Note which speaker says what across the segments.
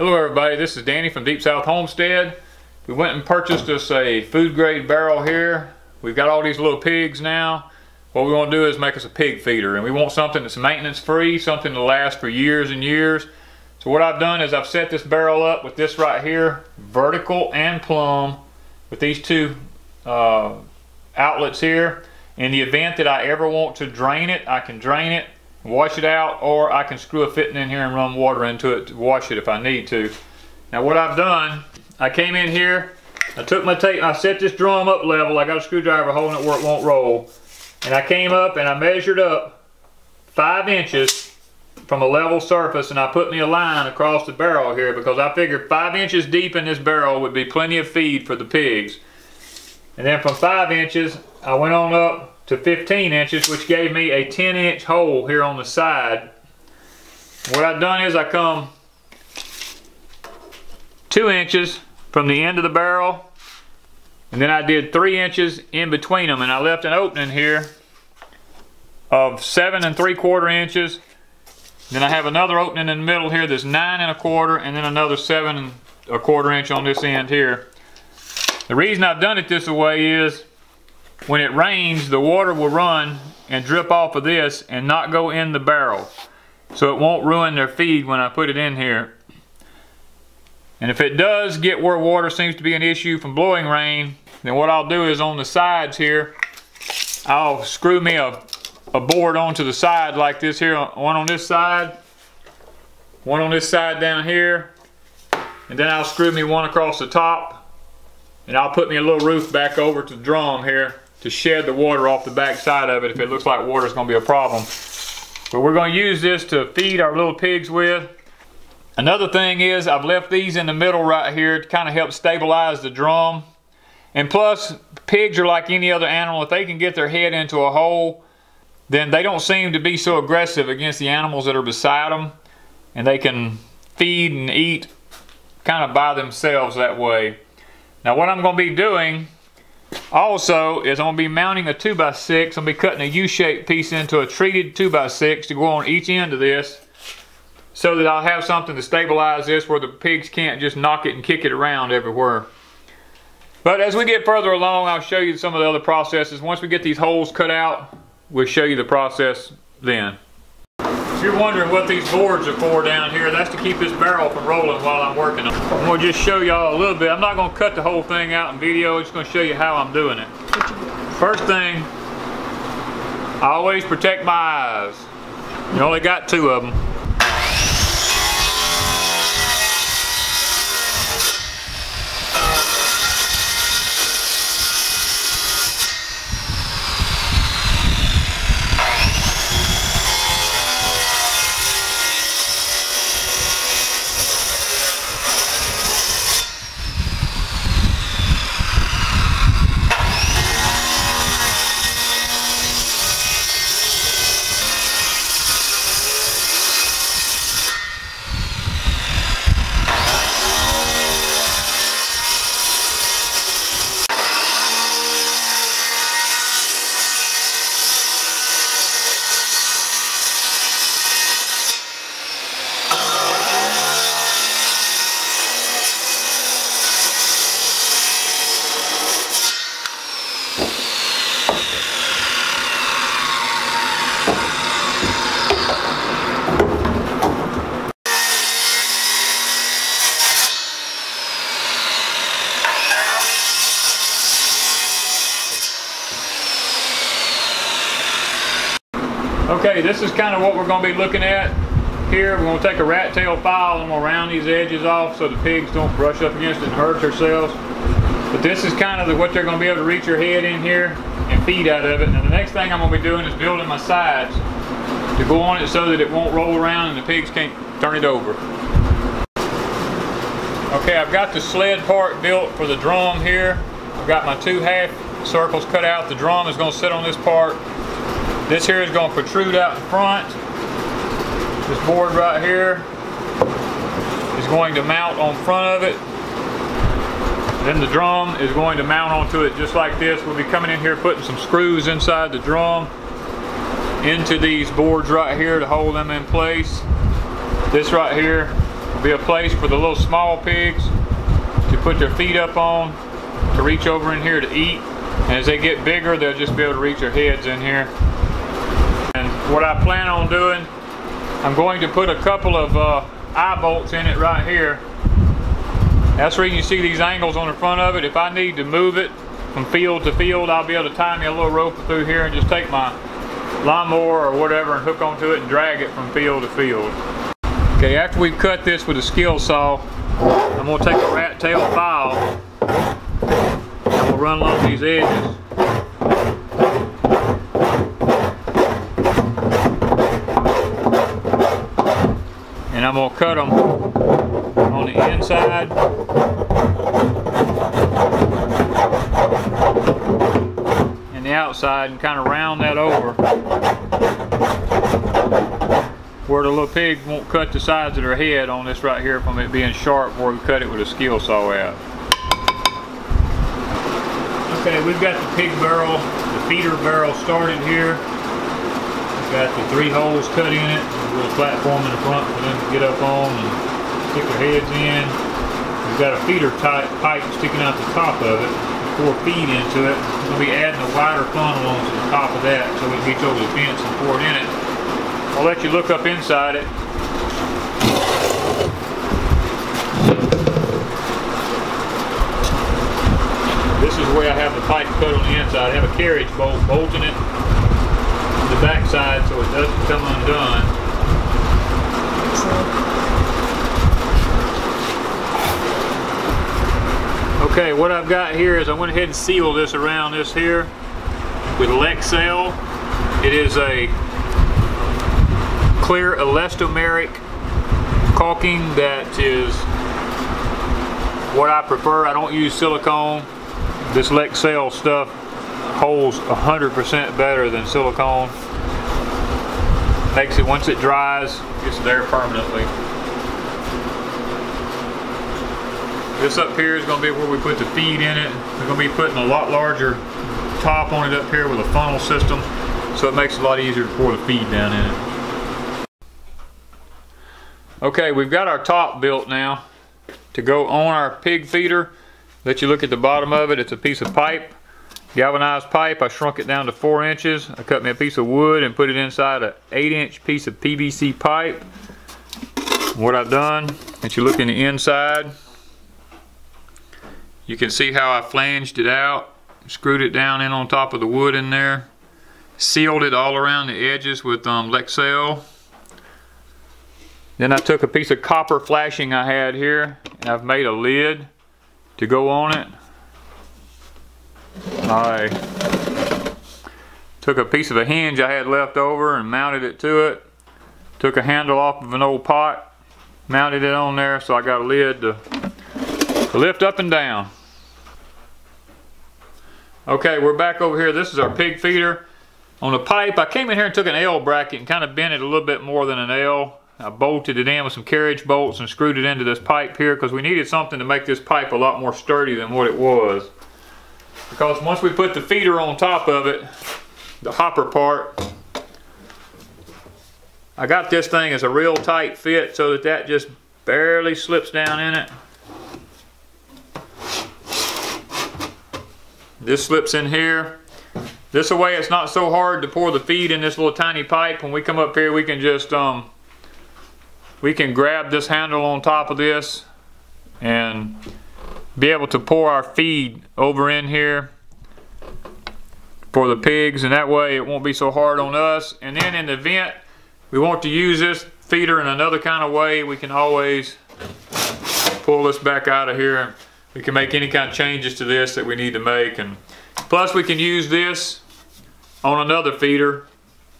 Speaker 1: Hello everybody, this is Danny from Deep South Homestead. We went and purchased us a food grade barrel here. We've got all these little pigs now. What we want to do is make us a pig feeder, and we want something that's maintenance free, something to last for years and years. So what I've done is I've set this barrel up with this right here, vertical and plumb, with these two outlets here. In the event that I ever want to drain it, I can drain it, wash it out, or I can screw a fitting in here and run water into it to wash it if I need to. Now what I've done, I came in here, I took my tape, I set this drum up level, I got a screwdriver holding it where it won't roll, and I came up and I measured up 5 inches from a level surface, and I put me a line across the barrel here because I figured 5 inches deep in this barrel would be plenty of feed for the pigs. And then from 5 inches, I went on up to 15 inches, which gave me a 10-inch hole here on the side. What I've done is I come 2 inches from the end of the barrel, and then I did 3 inches in between them, and I left an opening here of 7 3/4 inches. Then I have another opening in the middle here that's 9 1/4, and then another 7 1/4 inch on this end here. The reason I've done it this way is when it rains, the water will run and drip off of this and not go in the barrel. So it won't ruin their feed when I put it in here. And if it does get where water seems to be an issue from blowing rain, then what I'll do is on the sides here, I'll screw me a board onto the side like this here, one on this side, one on this side down here, and then I'll screw me one across the top, and I'll put me a little roof back over to the drum here to shed the water off the back side of it if it looks like water is going to be a problem. But we're going to use this to feed our little pigs with. Another thing is I've left these in the middle right here to kind of help stabilize the drum. And plus, pigs are like any other animal. If they can get their head into a hole, then they don't seem to be so aggressive against the animals that are beside them. And they can feed and eat kind of by themselves that way. Now what I'm going to be doing also is I'm going to be mounting a 2x6. I'm going to be cutting a U-shaped piece into a treated 2x6 to go on each end of this, so that I'll have something to stabilize this where the pigs can't just knock it and kick it around everywhere. But as we get further along, I'll show you some of the other processes. Once we get these holes cut out, we'll show you the process then. If you're wondering what these boards are for down here, that's to keep this barrel from rolling while I'm working on it. I'm going to just show y'all a little bit. I'm not going to cut the whole thing out in video, I'm just going to show you how I'm doing it. First thing, I always protect my eyes. You only got 2 of them. Okay, this is kind of what we're going to be looking at here. We're going to take a rat tail file and we'll round these edges off so the pigs don't brush up against it and hurt themselves. But this is kind of what they're going to be able to reach their head in here and feed out of it. Now the next thing I'm going to be doing is building my sides to go on it so that it won't roll around and the pigs can't turn it over. Okay, I've got the sled part built for the drum here. I've got my 2 half circles cut out. The drum is going to sit on this part. This here is going to protrude out in front. This board right here is going to mount on front of it. Then the drum is going to mount onto it just like this. We'll be coming in here putting some screws inside the drum into these boards right here to hold them in place. This right here There'll be a place for the little small pigs to put their feet up on, to reach over in here to eat. And as they get bigger, they'll just be able to reach their heads in here. And what I plan on doing, I'm going to put a couple of eye bolts in it right here. That's where you see these angles on the front of it. If I need to move it from field to field, I'll be able to tie me a little rope through here and just take my lawnmower or whatever and hook onto it and drag it from field to field. Okay, after we've cut this with a skill saw, I'm going to take a rat tail file and we'll run along these edges. And I'm going to cut them on the inside and the outside and kind of round that over where the little pig won't cut the sides of their head on this right here from it being sharp where we cut it with a skill saw out. Okay, we've got the pig barrel, the feeder barrel started here. Got the 3 holes cut in it, a little platform in the front for them to get up on and stick their heads in. We've got a feeder pipe sticking out the top of it, pour feed into it. We're going to be adding a wider funnel onto the top of that so it reach over the fence and pour it in it. I'll let you look up inside it. This is where I have the pipe cut on the inside. I have a carriage bolt bolting it the back side so it doesn't come undone. Okay, what I've got here is I went ahead and sealed this around this here with Lexel. It is a clear elastomeric caulking that is what I prefer. I don't use silicone. This Lexel stuff holds 100% better than silicone. Makes it, once it dries, it's there permanently. This up here is going to be where we put the feed in it. We're going to be putting a lot larger top on it up here with a funnel system, so it makes it a lot easier to pour the feed down in it. Okay, we've got our top built now to go on our pig feeder. Let you look at the bottom of it. It's a piece of pipe. Galvanized pipe. I shrunk it down to 4 inches. I cut me a piece of wood and put it inside an 8-inch piece of PVC pipe. What I've done, if you look in the inside, you can see how I flanged it out, screwed it down in on top of the wood in there, sealed it all around the edges with Lexel. Then I took a piece of copper flashing I had here and I've made a lid to go on it. I took a piece of a hinge I had left over and mounted it to it. Took a handle off of an old pot, mounted it on there so I got a lid to lift up and down. Okay, we're back over here. This is our pig feeder. On the pipe, I came in here and took an L bracket and kind of bent it a little bit more than an L. I bolted it in with some carriage bolts and screwed it into this pipe here because we needed something to make this pipe a lot more sturdy than what it was. Because once we put the feeder on top of it, the hopper part, I got this thing as a real tight fit so that just barely slips down in it. This slips in here. This way it's not so hard to pour the feed in this little tiny pipe. When we come up here we can just we can grab this handle on top of this and be able to pour our feed over in here for the pigs, and that way it won't be so hard on us. And then in the event we want to use this feeder in another kind of way, we can always pull this back out of here. We can make any kind of changes to this that we need to make, and plus we can use this on another feeder.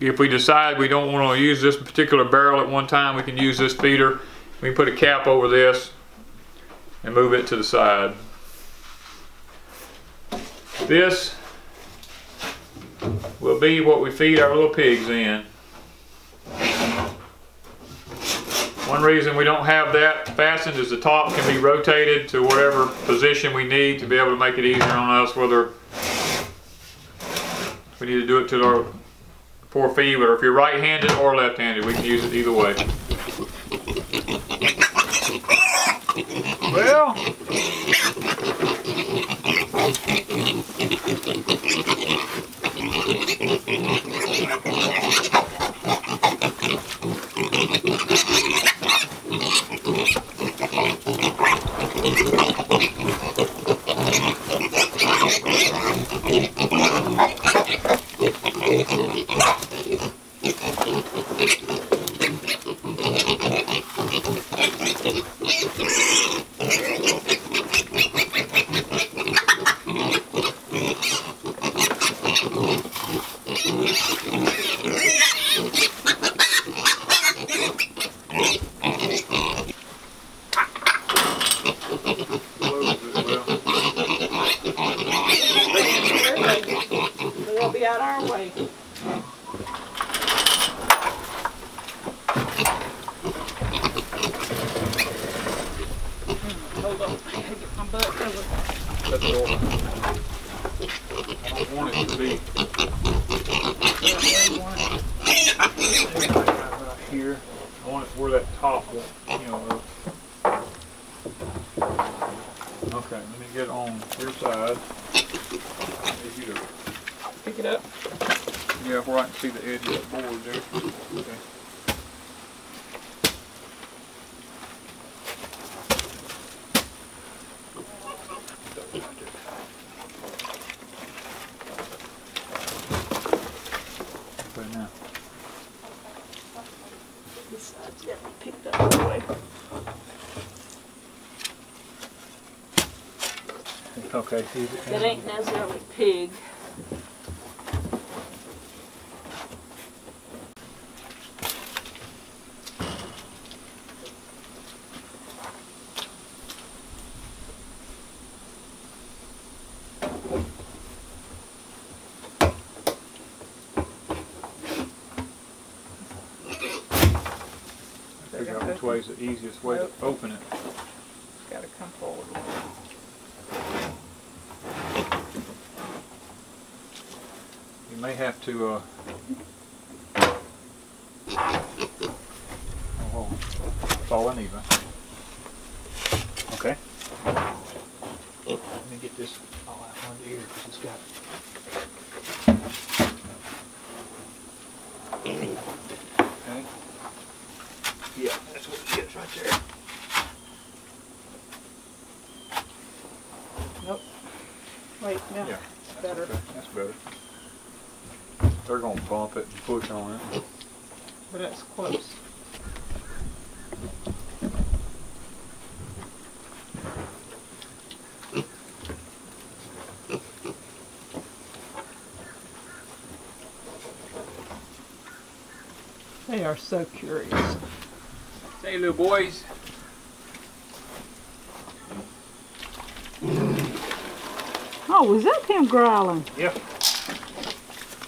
Speaker 1: If we decide we don't want to use this particular barrel at one time, we can use this feeder. We can put a cap over this and move it to the side. This will be what we feed our little pigs in. One reason we don't have that fastened is the top can be rotated to whatever position we need to be able to make it easier on us, whether we need to do it to our pour feed, or if you're right-handed or left-handed, we can use it either way. Well,
Speaker 2: they'll be out our way. Hold on, I gotta get my butt over.
Speaker 1: shut the door. I don't want it to be right here. I want it where that top will, you know. Okay, let me get on your side. I need you to
Speaker 2: Pick it up.
Speaker 1: yeah, where I can see the edge of the board there. Okay. Okay, now.
Speaker 2: This side's got to be picked up that way.
Speaker 1: Okay,
Speaker 2: That ain't necessarily pig.
Speaker 1: figure out which way is the easiest way to open it.
Speaker 2: It's got to come forward.
Speaker 1: You may have to oh, fall uneven. Okay. Let me get this all out under here because it's got okay. Yeah, that's what it gets right there.
Speaker 2: Nope. Wait, no.
Speaker 1: Yeah,
Speaker 2: Better.
Speaker 1: okay. That's better. They're gonna bump it and push on it.
Speaker 2: But that's close. They are so curious.
Speaker 1: Say, little boys.
Speaker 2: Oh, was that him growling?
Speaker 1: Yeah.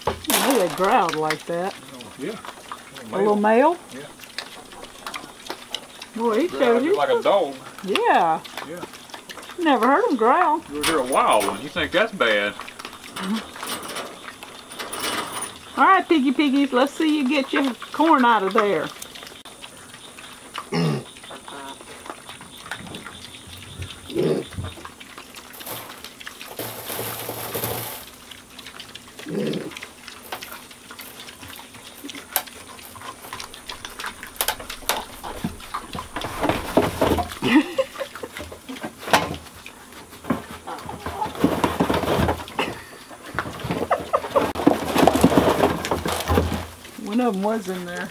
Speaker 2: I know they growled like that.
Speaker 1: Yeah.
Speaker 2: A little male?
Speaker 1: Yeah.
Speaker 2: Boy, he showed you.
Speaker 1: Like a dog.
Speaker 2: Yeah.
Speaker 1: Yeah.
Speaker 2: Never heard him growl.
Speaker 1: You were here a wild one. You think that's bad?
Speaker 2: All right, piggy piggies, let's see you get your corn out of there. One of them was in there.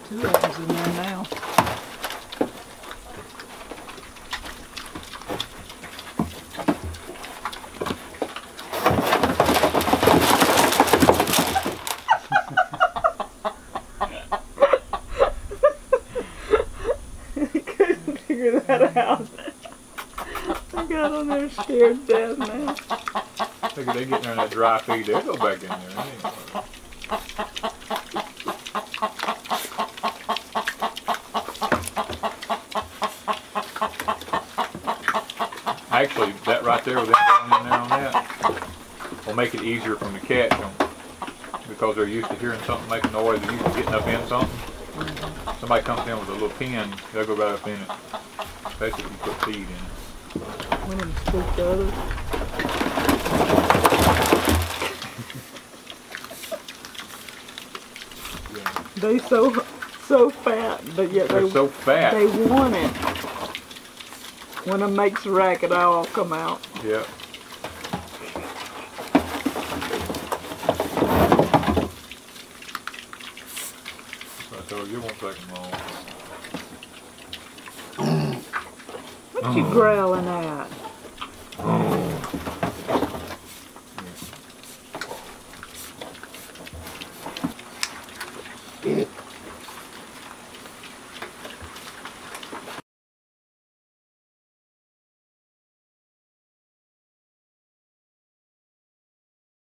Speaker 2: Two of them's in there now. Figure that out. I got on there scared to death now.
Speaker 1: Figure they get in there in that dry feed, they'll go back in there anyway. Actually, that right there with them going in there on that will make it easier from the catch them, because they're used to hearing something make a noise. They're used to getting up in something. Somebody comes in with a little pin, they'll go right up in it. Especially if you put feed in it.
Speaker 2: One of them spooked the others. They so fat, but yet
Speaker 1: They're so fat.
Speaker 2: They want it. When it makes a racket, I'll all come out.
Speaker 1: Yep. I told you it won't take them long.
Speaker 2: What you growling at?